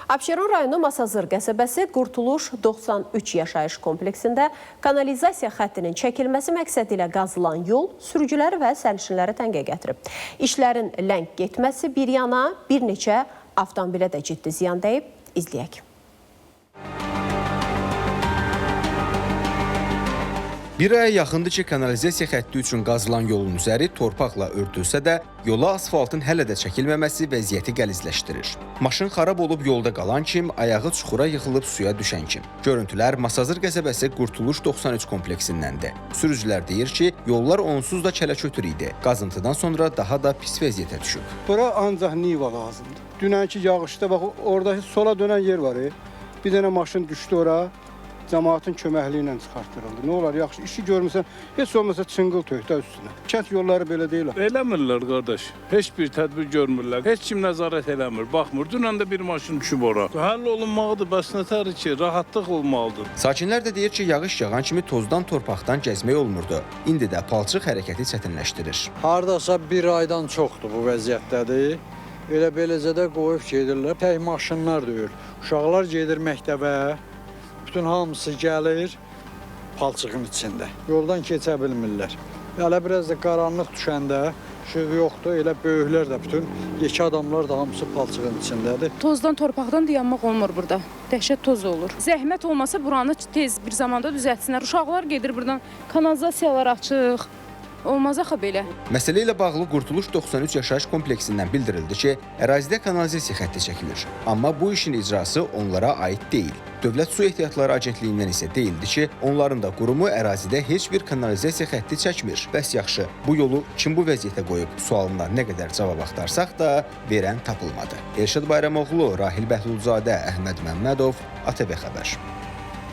Abşeron rayonu Masazır qəsəbəsi Qurtuluş 93 yaşayış kompleksində kanalizasiya xəttinin çəkilməsi məqsədi ilə qazılan yol sürücüləri və sərnişinləri təngə gətirib. İşlərin ləng getməsi bir yana, bir neçə avtomobilə də ciddi ziyan dəyib. İzləyək. Bir aya yaxındır ki, kanalizasiya xətti üçün qazılan yolun üzəri torpaqla örtülsə də, yola asfaltın hələ də çəkilməməsi vəziyyəti qəlizləşdirir. Maşın xarab olub yolda qalan kim, ayağı çuxura yıxılıb suya düşən kim. Görüntülər Masazır qəsəbəsi Qurtuluş 93 kompleksindəndir. Sürücülər deyir ki, yollar onsuz da kələ-kötür idi. Qazıntıdan sonra daha da pis vəziyyətə düşüb. Bura ancaq niva lazımdır. Dünənki yağışda bax, orada sola dönən yer var. Bir dənə maşın düşdü ora. Cəmaatın köməkliyi ilə çıxartdırıldı. Nə olar, yaxşı işi görmüsən, heç olmasa çıngıl tökdə üstünə. Kənd yolları belə deyil. Eləmirlər qardaş. Heç bir tədbir görmürlər. Heç kim nəzarət eləmir, baxmır. Dünən də bir maşın düşüb ora. Həll olunmalıdır, bəs nətər ki, rahatlıq olmalıdır. Sakinlər də deyir ki, yağış yağan kimi tozdan, torpaqdan gəzmək olmurdu. İndi də palçıq hərəkəti çətinləşdirir. Hardasa bir aydan çoxdur bu vəziyyətdədir. Elə beləcə də qoyub gedirlər. Tək maşınlar deyil. Uşaqlar gedir məktəbə. Bütün hamısı gəlir palçığın içində. Yoldan keçə bilmirlər. Hələ biraz da qaranlıq düşəndə işıq yoxdur. Elə böyüklər də bütün yekə adamlar da hamısı palçığın içindədir. Tozdan, torpaqdan dayanmaq olmur burada. Dəhşət toz olur. Zəhmət olmasa buranı tez bir zamanda düzəltsinlər. Uşaqlar gedir buradan, kanalizasiyalar açıq. Olmaz axı belə. Məsələ ilə bağlı Qurtuluş 93 yaşayış kompleksindən bildirildi ki, ərazidə kanalizasiya xətti çəkilir. Amma bu işin icrası onlara aid deyil. Dövlət Su Ehtiyatları Agentliyindən isə deyildi ki, onların da qurumu ərazidə heç bir kanalizasiya xətti çəkmir. Bəs yaxşı, bu yolu kim bu vəziyyətə qoyub? Sualına nə qədər cavab axtarsaq da verən tapılmadı. Elşad Bayramoğlu, Rahil Bəhlulzadə, Əhməd Məmmədov, ATV Xəbər.